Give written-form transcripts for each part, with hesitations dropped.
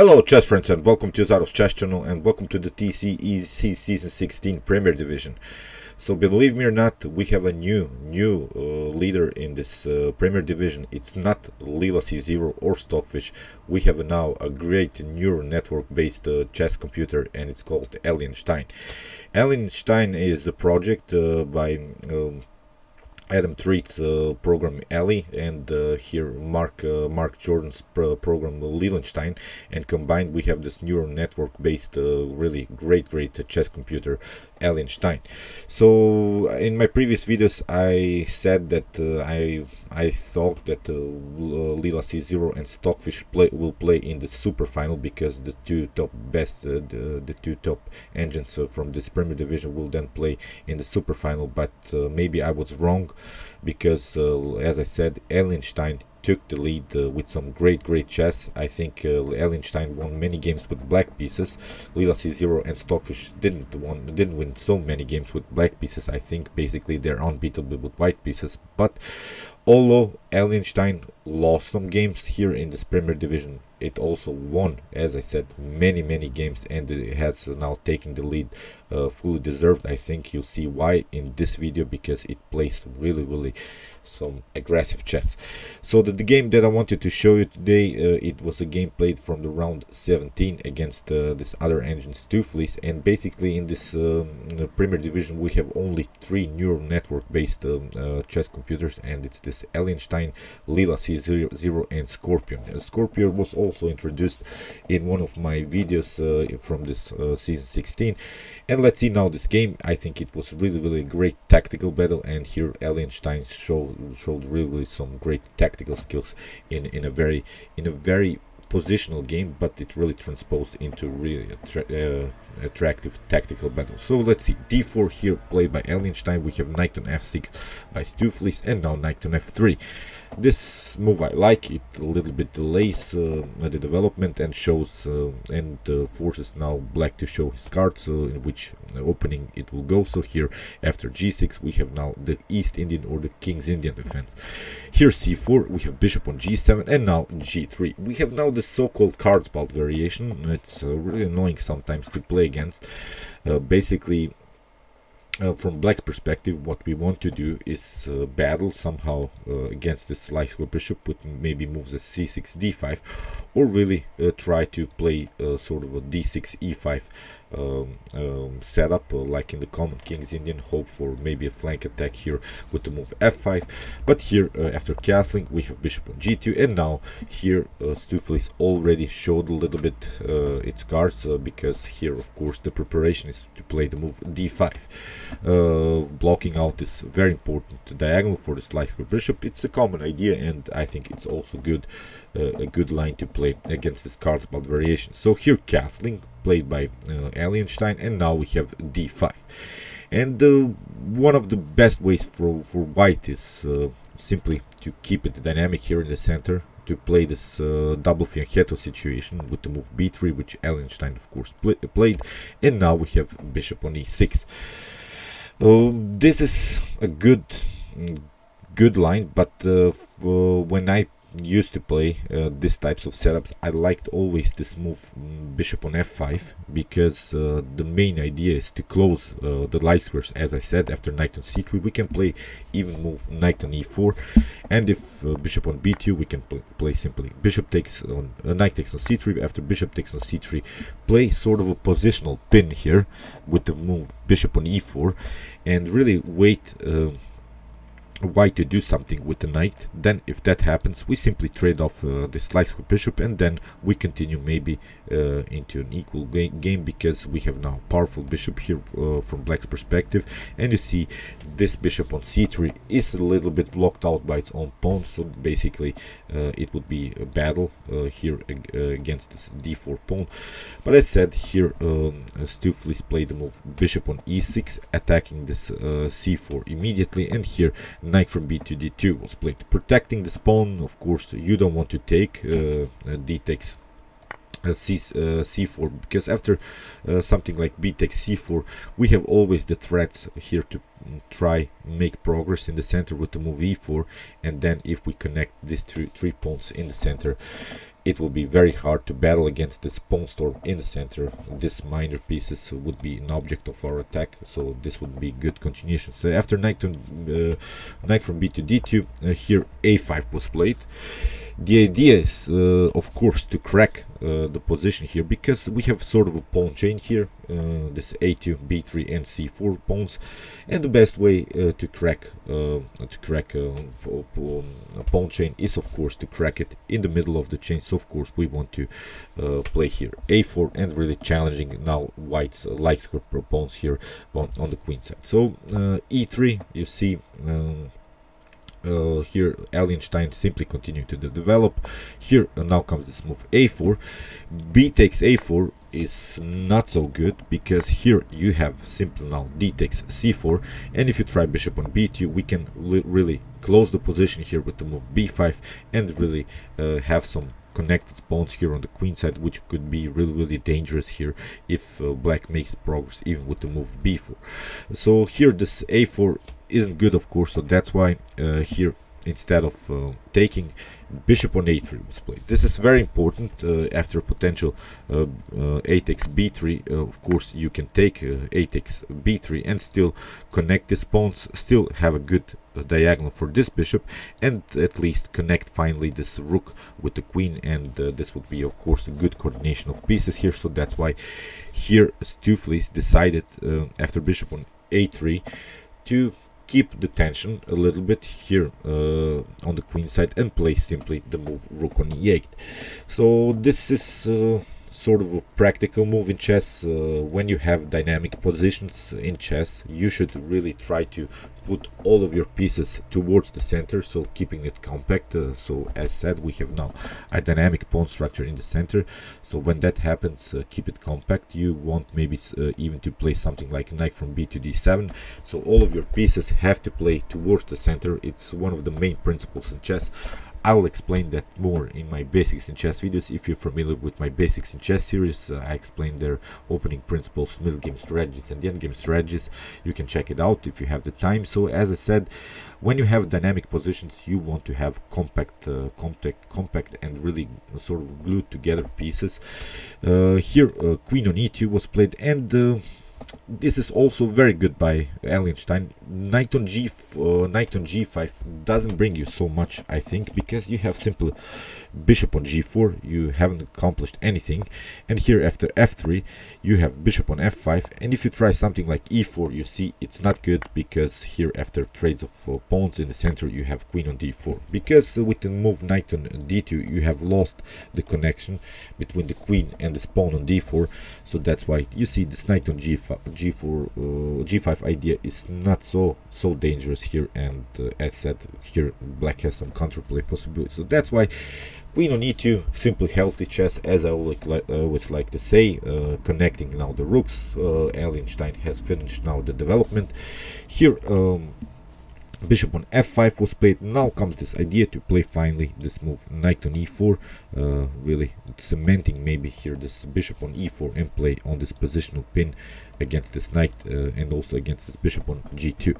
Hello chess friends, and welcome to Zaro's chess channel, and welcome to the TCEC Season 16 Premier Division. So believe me or not, we have a new leader in this Premier Division. It's not Leela C0 or Stockfish. We have now a great neural network based chess computer, and it's called Allie Stein. Allie Stein is a project by Adam Treat's program Allie, and here Mark Jordan's program Leela Stein, and combined we have this neural network based really great chess computer Allie Stein. So in my previous videos I said that I thought that Leela C0 and Stockfish will play in the super final, because the two top engines from this Premier Division will then play in the super final, but maybe I was wrong, because as I said, Allie Stein took the lead with some great chess. I think Allie Stein won many games with black pieces. Leela C0 and Stockfish didn't win so many games with black pieces. I think basically they're unbeatable with white pieces. But although Allie Stein lost some games here in this Premier Division, it also won, as I said, many games, and it has now taken the lead, fully deserved. I think you'll see why in this video, because it plays really some aggressive chess. So the game that I wanted to show you today, it was a game played from the round 17 against this other engine Stoofvless, and basically in this Premier Division we have only 3 neural network based chess computers, and it's this Allie Stein, Leela C0 and Scorpion. Scorpion was also introduced in one of my videos from this season 16. And let's see now this game. I think it was really great tactical battle, and here Allie Stein showed really some great tactical skills in a very positional game, but it really transposed into really attractive tactical battle. So let's see. D4 here played by Allie Stein. We have knight on f6 by Stoofvless, and now knight on f3. This move I like. It a little bit delays the development and shows forces now black to show his cards in which opening it will go. So here after g6 we have now the East Indian or the King's Indian defense. Here c4, we have bishop on g7, and now g3. We have now the so-called Cardsball variation. It's really annoying sometimes to play against. Basically, from black's perspective, what we want to do is battle somehow against this slice with bishop with maybe moves a c6 d5, or really try to play sort of a d6 e5 setup, like in the common King's Indian, hope for maybe a flank attack here with the move f5. But here after castling we have bishop on g2, and now here Stoofvless already showed a little bit its cards, because here of course the preparation is to play the move d5, blocking out this very important diagonal for the slice with bishop. It's a common idea, and I think it's also good, a good line to play against this Cardsball variation. So here castling played by Allie Stein, and now we have d5. And one of the best ways for white is simply to keep it dynamic here in the center, to play this double fianchetto situation with the move b3, which Allie Stein of course played, and now we have bishop on e6. This is a good line, but when I used to play these types of setups, I liked always this move bishop on f5, because the main idea is to close the light squares. As I said, after knight on c3 we can play even move knight on e4, and if bishop on b2 we can play simply bishop takes on knight takes on c3. After bishop takes on c3, play sort of a positional pin here with the move bishop on e4, and really wait white to do something with the knight. Then if that happens, we simply trade off the slice with bishop, and then we continue maybe into an equal game, because we have now powerful bishop here from black's perspective. And you see this bishop on c3 is a little bit blocked out by its own pawn, so basically it would be a battle here against this d4 pawn. But as said, here Stoofvless played the move bishop on e6, attacking this c4 immediately, and here knight from b to d2 was played, protecting this pawn. Of course you don't want to take d takes c4, because after something like b takes c4 we have always the threats here to try make progress in the center with the move e4, and then if we connect these three pawns in the center, it will be very hard to battle against this pawn storm in the center. This minor pieces would be an object of our attack, so this would be good continuation. So after knight from b to d2, here a5 was played. The idea is, of course, to crack the position here, because we have sort of a pawn chain here, this a2, b3, and c4 pawns, and the best way to crack a pawn chain is, of course, to crack it in the middle of the chain. So, of course, we want to play here a4 and really challenging now white's light square pawns here on the queen side. So e3, you see. Here Allie Stein simply continue to develop. Here now comes this move a4. B takes a4 is not so good, because here you have simply now d takes c4, and if you try bishop on b2, we can really close the position here with the move b5 and really have some connected pawns here on the queen side, which could be really dangerous here if black makes progress even with the move b4. So here this a4 isn't good, of course, so that's why here instead of taking, bishop on a3 was played. This is very important. After potential a takes b3, of course you can take a takes b3 and still connect these pawns, still have a good diagonal for this bishop, and at least connect finally this rook with the queen, and this would be, of course, a good coordination of pieces here. So that's why here Stoofvless decided after bishop on a3 to keep the tension a little bit here on the queen side and play simply the move rook on e8. So this is sort of a practical move in chess. When you have dynamic positions in chess, you should really try to put all of your pieces towards the center, so keeping it compact. So as said, we have now a dynamic pawn structure in the center, so when that happens, keep it compact. You want maybe even to play something like knight from b to d7, so all of your pieces have to play towards the center. It's one of the main principles in chess. I'll explain that more in my basics in chess videos. If you're familiar with my basics in chess series, I explain their opening principles, middle game strategies, and the end game strategies. You can check it out if you have the time. So as I said, when you have dynamic positions, you want to have compact and really sort of glued together pieces. Here queen on e2 was played, and this is also very good by Allie Stein. Knight on g5 doesn't bring you so much, I think, because you have simple bishop on g4, you haven't accomplished anything, and here after f3 you have bishop on f5, and if you try something like e4, you see it's not good, because here after trades of pawns in the center you have queen on d4, because with the move knight on d2 you have lost the connection between the queen and this pawn on d4. So that's why you see this knight on g5 idea is not so dangerous here, and as said, here black has some counterplay possibilities. So that's why queen on e2, simply healthy chess, as I always like to say. Connecting now the rooks. Allie Stein has finished now the development. Here bishop on f5 was played. Now comes this idea to play finally this move knight on e4, really cementing maybe here this bishop on e4 and play on this positional pin against this knight, and also against this bishop on g2.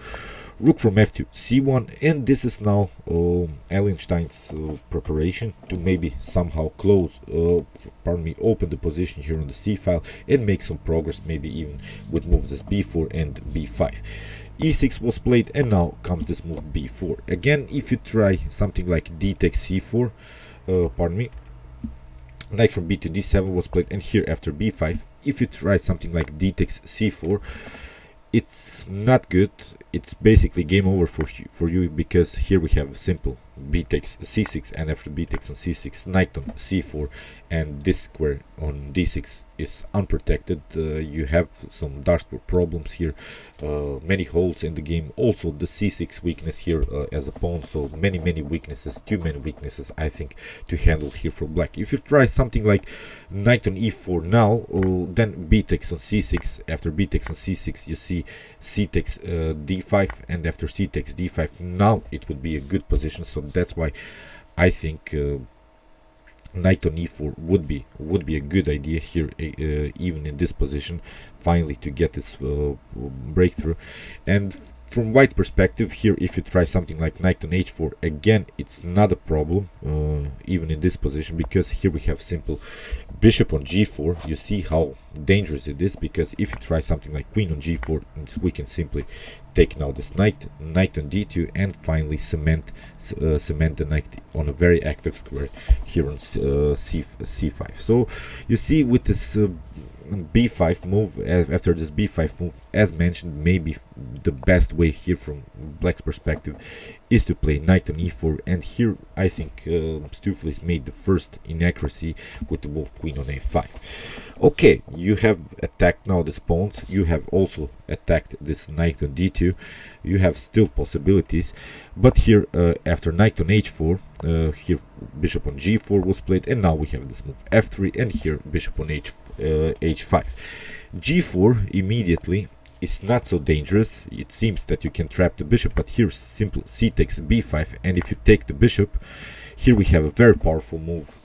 Rook from f2 c1, and this is now Allie Stein's preparation to maybe somehow close, open the position here on the c file and make some progress, maybe even with moves as b4 and b5. e6 was played, and now comes this move b4. Again, if you try something like d takes c4, knight from b to d7 was played, and here after b5, if you try something like d takes c4, it's not good. It's basically game over for you, because here we have simple b takes c6, and after b takes on c6, knight on c4, and this square on d6 is unprotected. You have some dark square problems here, many holes in the game. Also the c6 weakness here as a pawn, so many weaknesses, too many weaknesses I think to handle here for black. If you try something like knight on e4 now, then b takes on c6, after b takes on c6 you see c takes d5, and after c takes d5, now it would be a good position. So that's why I think knight on e4 would be a good idea here, even in this position, finally to get this breakthrough. And From white's perspective here, if you try something like knight on h4, again it's not a problem, even in this position, because here we have simple bishop on g4. You see how dangerous it is, because if you try something like queen on g4, we can simply take now this knight on d2, and finally cement the knight on a very active square here on c5. So you see with this b5 move, after this b5 move, as mentioned, maybe the best way here from black's perspective is to play knight on e4, and here I think Stoofvless made the first inaccuracy with the move queen on a5. Okay, you have attacked now this pawn, you have also attacked this knight on d2, you have still possibilities, but here after knight on h4, here bishop on g4 was played, and now we have this move f3, and here bishop on h5. g4 immediately is not so dangerous. It seems that you can trap the bishop, but here simple c takes b5, and if you take the bishop, here we have a very powerful move,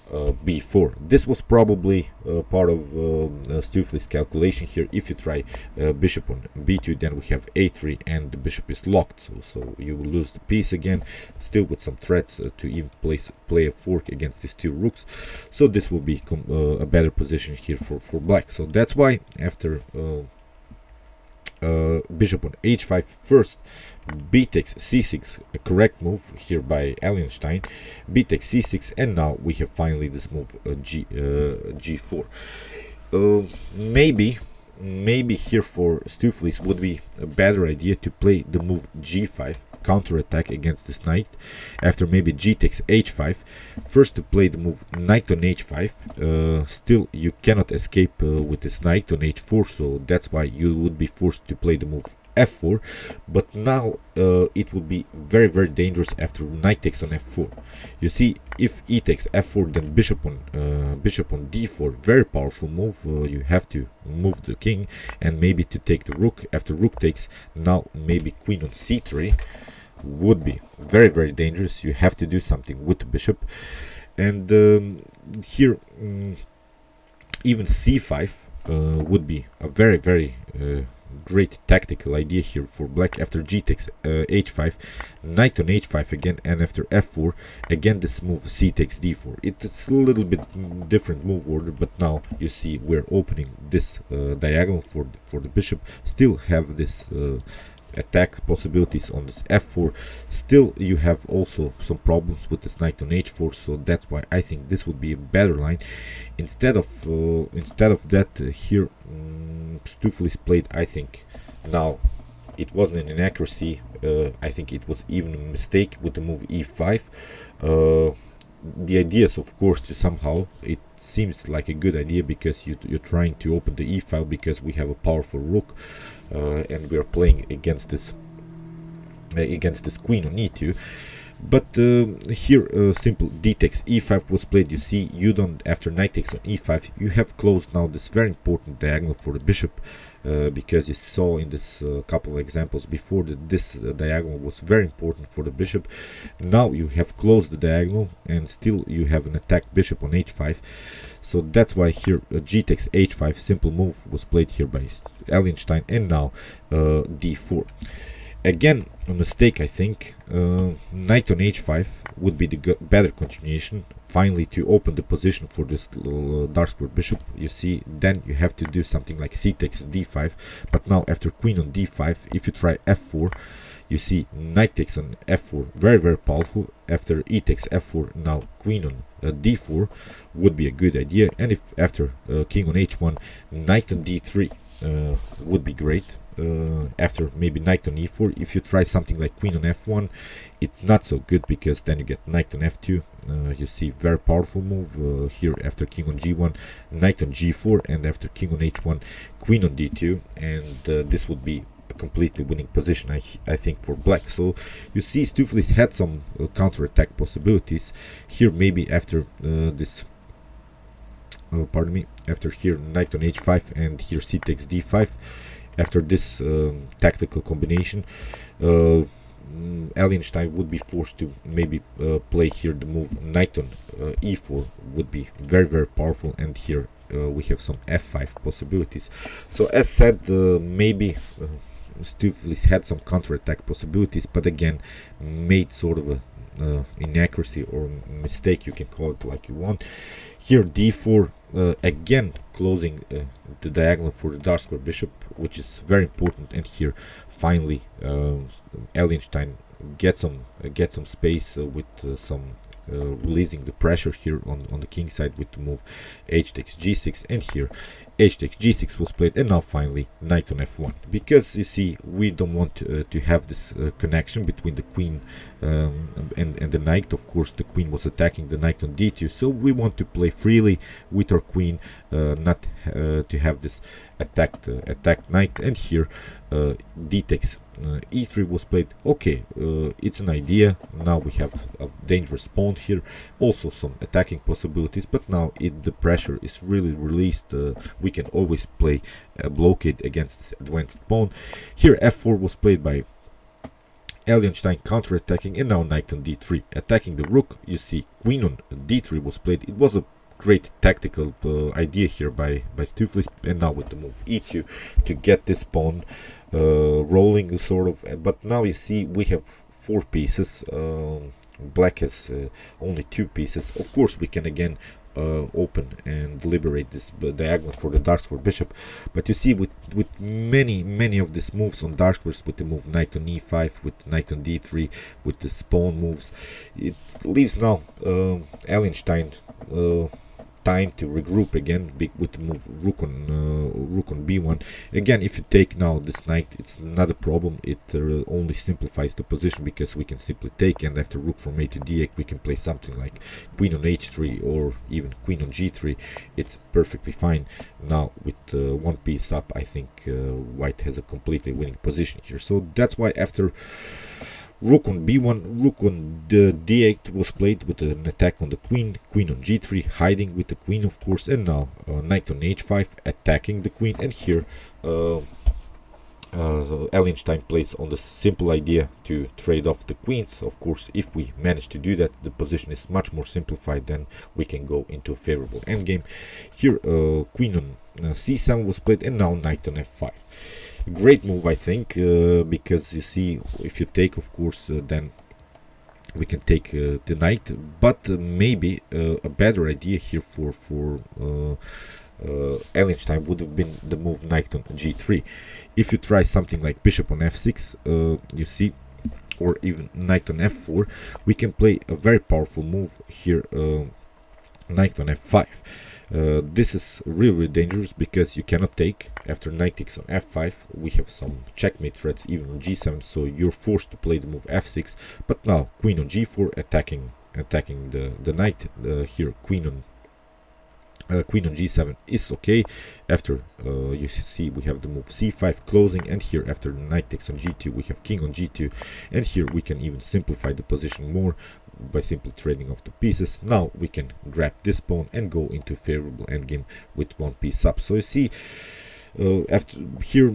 b4. This was probably part of Stoofvless calculation here. If you try bishop on b2, then we have a3, and the bishop is locked, so you will lose the piece again, still with some threats to even play a fork against these two rooks. So this will be a better position here for black. So that's why after bishop on h5, first b takes c6, a correct move here by Allie Stein, b takes c6, and now we have finally this move g4. Maybe here for Stoofvless would be a better idea to play the move g5, counter-attack against this knight, after maybe g takes h5, first to play the move knight on h5. Still you cannot escape with this knight on h4, so that's why you would be forced to play the move f4, but now it would be very dangerous after knight takes on f4. You see, if e takes f4, then bishop on d4, very powerful move. You have to move the king and maybe to take the rook. After rook takes, now maybe queen on c3 would be very dangerous. You have to do something with the bishop, and here even c5 would be a very great tactical idea here for black. After g takes h5, knight on h5 again, and after f4 again this move c takes d4. It's a little bit different move order, but now you see we're opening this diagonal for the bishop, still have this attack possibilities on this f4. Still you have also some problems with this knight on h4, so that's why I think this would be a better line. Instead of that, here Stoofvless played, I think now it wasn't an inaccuracy, I think it was even a mistake with the move e5. The idea is of course to somehow, it seems like a good idea because you're trying to open the e file, because we have a powerful rook and we are playing against this queen on e2. But here simple d takes e5 was played. You see, you don't, after knight takes on e5, you have closed now this very important diagonal for the bishop, because you saw in this couple of examples before that this diagonal was very important for the bishop. Now you have closed the diagonal, and still you have an attacked bishop on h5. So that's why here g takes h5, simple move was played here by Allie Stein, and now d4. Again, a mistake, I think. Knight on h5 would be the better continuation, finally to open the position for this dark square bishop. You see, then you have to do something like c takes d5, but now after queen on d5, if you try f4, you see knight takes on f4, very powerful. After e takes f4, now queen on d4 would be a good idea, and if after king on h1, knight on d3 would be great. After maybe knight on e4, if you try something like queen on f1, it's not so good, because then you get knight on f2. You see, very powerful move here after king on g1, knight on g4, and after king on h1, queen on d2, and this would be a completely winning position, I think, for black. So you see, Stoofvless had some counter-attack possibilities here. Maybe after this pardon me, after here knight on h5 and here c takes d5, after this tactical combination, Allie Stein would be forced to maybe play here the move knight on e4, would be very powerful, and here we have some f5 possibilities. So as said, maybe Stoofvless had some counterattack possibilities, but again made sort of a inaccuracy or mistake, you can call it like you want. Here d4, again closing the diagonal for the dark square bishop, which is very important. And here finally Allie Stein get some space with some releasing the pressure here on the king side with the move h takes g6, and here h takes g6 was played, and now finally knight on f1, because you see we don't want to have this connection between the queen and the knight. Of course the queen was attacking the knight on d2, so we want to play freely with our queen, not to have this attacked knight. And here d takes e3 was played. Okay, it's an idea. Now we have a dangerous pawn here, also some attacking possibilities, but now the pressure is really released. We can always play a blockade against this advanced pawn. Here f4 was played by Allie Stein, counter-attacking, and now knight on d3 attacking the rook. You see queen on d3 was played. It was a great tactical idea here by Stoofvless, and now with the move e2 to get this pawn rolling sort of. But now you see we have 4 pieces, black has only 2 pieces. Of course we can again open and liberate this diagonal for the dark square bishop, but you see with many of these moves on dark squares, with the move knight on e5, with knight on d3, with the pawn moves, it leaves now Allie Stein time to regroup again with the move rook on b1. Again, if you take now this knight, it's not a problem. It only simplifies the position, because we can simply take, and after rook from a to d8 we can play something like queen on h3 or even queen on g3. It's perfectly fine. Now with 1 piece up, I think white has a completely winning position here. So that's why after rook on b1, rook on the d8 was played with an attack on the queen, queen on g3, hiding with the queen of course, and now knight on h5 attacking the queen. And here Allie Stein plays on the simple idea to trade off the queens. Of course, if we manage to do that, the position is much more simplified, then we can go into a favorable endgame. Here queen on c7 was played, and now knight on f5. Great move, I think, because you see if you take, of course, then we can take the knight, but maybe a better idea here for Allie Stein would have been the move knight on g3. If you try something like bishop on f6, you see, or even knight on f4, we can play a very powerful move here, knight on f5. This is really dangerous, because you cannot take. After knight takes on f5, we have some checkmate threats even on g7, so you're forced to play the move f6. But now queen on g4 attacking the knight. Here queen on g7 is okay. After you see we have the move c5 closing, and here after knight takes on g2 we have king on g2, and here we can even simplify the position more by simply trading off the pieces. Now we can grab this pawn and go into favorable endgame with 1 piece up. So you see after here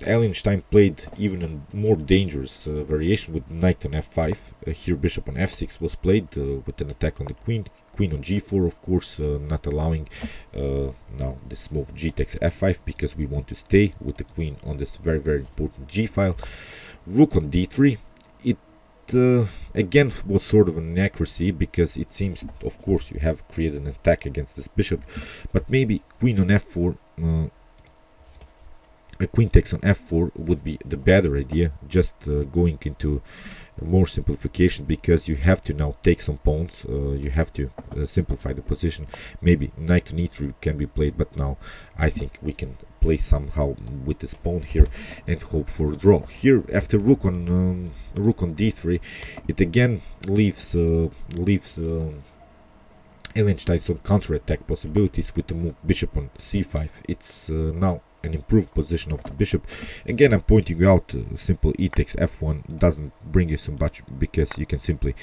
Allie Stein played even a more dangerous variation with knight on f5. Here bishop on f6 was played with an attack on the queen, queen on g4 of course, not allowing now this move g takes f5, because we want to stay with the queen on this very important g file. Rook on d3, it again was sort of an inaccuracy, because it seems, of course, you have created an attack against this bishop, but maybe queen on f4, a queen takes on f4 would be the better idea, just going into more simplification, because you have to now take some pawns, you have to simplify the position. Maybe knight on e3 can be played, but now I think we can play somehow with this pawn here and hope for a draw. Here after rook on d3, it again leaves Allie Stein some counter-attack possibilities with the move bishop on c5. It's now an improved position of the bishop. Again, I'm pointing out simple e takes f1 doesn't bring you so much, because you can simply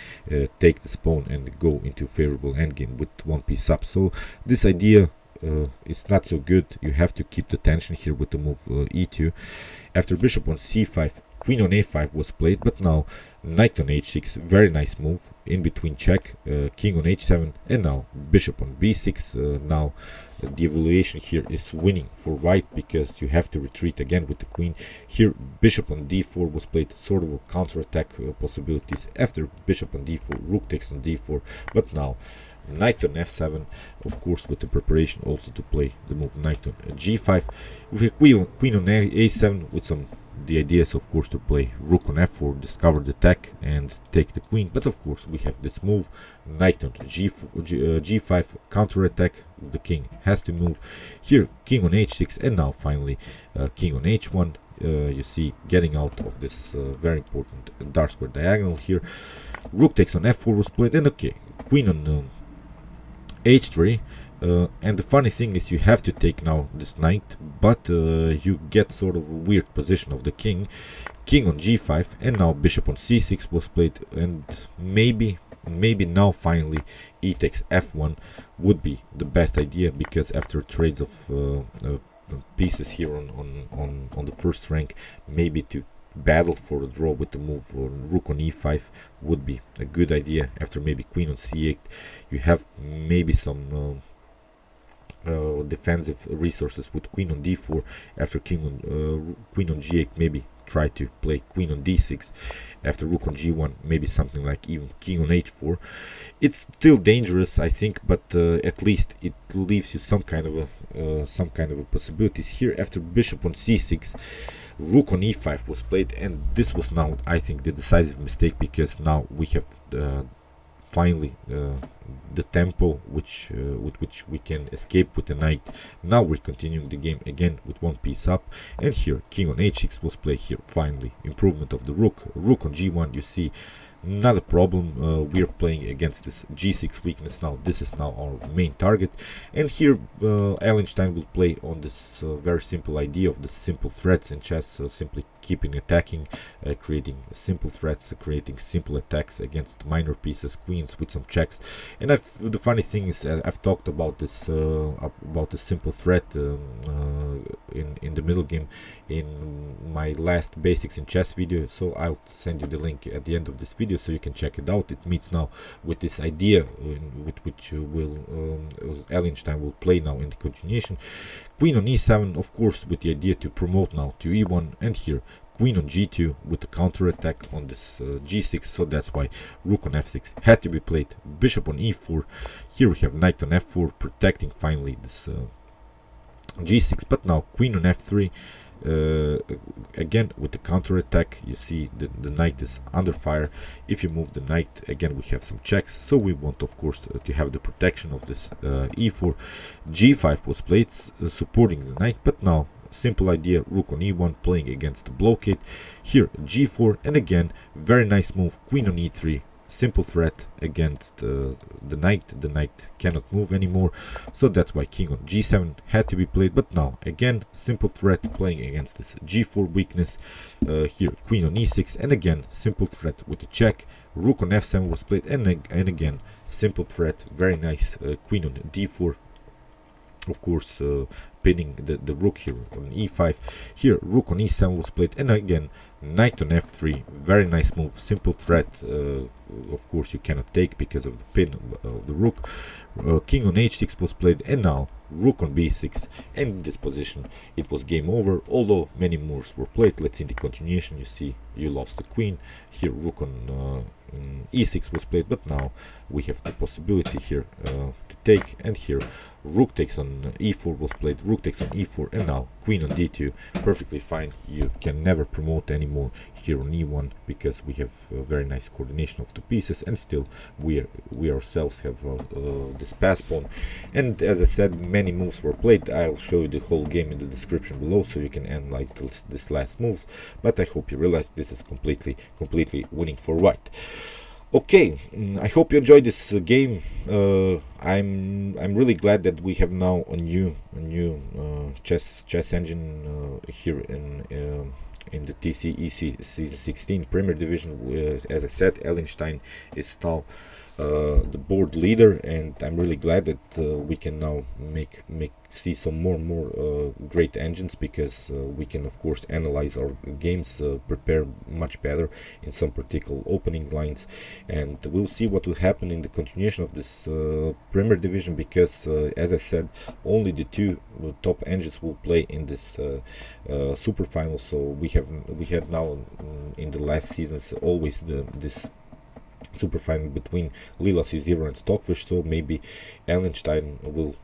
take this pawn and go into favorable endgame with 1 piece up. So this idea is not so good. You have to keep the tension here with the move e2. After bishop on c5, queen on a5 was played, but now knight on h6, very nice move, in between check, king on h7, and now bishop on b6. Now the evaluation here is winning for white, because you have to retreat again with the queen. Here bishop on d4 was played, sort of a counter-attack possibilities. After bishop on d4, rook takes on d4, but now knight on f7, of course with the preparation also to play the move knight on g5, with a queen on a7, with the idea is of course to play rook on f4, discover the attack and take the queen. But of course we have this move knight on g5, counter attack, the king has to move. Here king on h6, and now finally king on h1. You see, getting out of this very important dark square diagonal here. Rook takes on f4 was played, and okay, queen on h3. And the funny thing is you have to take now this knight, but you get sort of a weird position of the king. King on g5, and now bishop on c6 was played, and maybe now finally e takes f1 would be the best idea, because after trades of pieces here on the first rank, maybe to battle for a draw with the move rook on e5 would be a good idea. After maybe queen on c8, you have maybe some defensive resources with queen on d4. After queen on g8, maybe try to play queen on d6. After rook on g1, maybe something like even king on h4. It's still dangerous, I think, but at least it leaves you some kind of a possibilities here. After bishop on c6, rook on e5 was played, and this was now, I think, the decisive mistake, because now we have finally the tempo with which we can escape with the knight. Now we're continuing the game again with one piece up, and here king on h6 was played. Here finally improvement of the rook on g1. You see, not a problem. We're playing against this g6 weakness now. This is now our main target, and here Allie Stein will play on this very simple idea of the simple threats in chess, simply keeping attacking, creating simple threats, creating simple attacks against minor pieces, queens with some checks. And the funny thing is, I've talked about this simple threat in the middle game in my last basics in chess video, so I'll send you the link at the end of this video so you can check it out. It meets now with this idea with which Allie Stein will play now in the continuation. Queen on e7, of course, with the idea to promote now to e1, and here queen on g2 with the counter attack on this g6, so that's why rook on f6 had to be played. Bishop on e4, here we have knight on f4 protecting finally this g6, but now queen on f3, again with the counter attack. You see the knight is under fire. If you move the knight, again we have some checks, so we want of course to have the protection of this e4. g5 was played, supporting the knight, but now simple idea, rook on e1 playing against the blockade. Here g4, and again very nice move, queen on e3, simple threat against the knight. The knight cannot move anymore, so that's why king on g7 had to be played. But now again simple threat playing against this g4 weakness. Here queen on e6, and again simple threat with the check. Rook on f7 was played, and again simple threat, very nice. Queen on d4, of course pinning the rook here on e5. Here rook on e7 was played, and again knight on f3, very nice move, simple threat. Of course you cannot take because of the pin of the rook. King on h6 was played, and now rook on b6, and in this position it was game over, although many moves were played. Let's see the continuation. You see, you lost the queen. Here rook on e6 was played, but now we have the possibility here to take, and here rook takes on e4 was played, rook takes on e4, and now queen on d2, perfectly fine. You can never promote anymore here on e1, because we have a very nice coordination of two pieces, and still we ourselves have this pass pawn. And as I said, many moves were played. I'll show you the whole game in the description below so you can analyze this last moves, but I hope you realize this is completely winning for white. Okay, I hope you enjoyed this game. I'm really glad that we have now a new chess engine here in the TC EC Season 16 Premier Division. As I said, Allie Stein is now the board leader, and I'm really glad that we can now see some more great engines, because we can of course analyze our games, prepare much better in some particular opening lines, and we'll see what will happen in the continuation of this Premier Division, because as I said, only the two top engines will play in this super final. So we had now in the last seasons always this super final between Leela C0 and Stockfish, so maybe Allie Stein will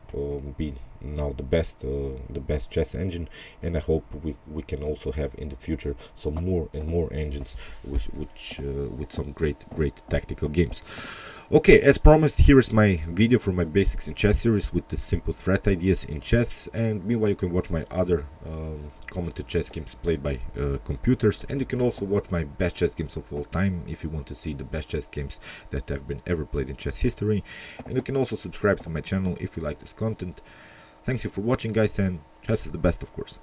be now the best chess engine, and I hope we can also have in the future some more and more engines with some great tactical games. Okay, as promised, here is my video for my basics in chess series with the simple threat ideas in chess, and meanwhile you can watch my other commented chess games played by computers, and you can also watch my best chess games of all time if you want to see the best chess games that have been ever played in chess history. And you can also subscribe to my channel if you like this content. Thanks you for watching, guys, and chess is the best, of course.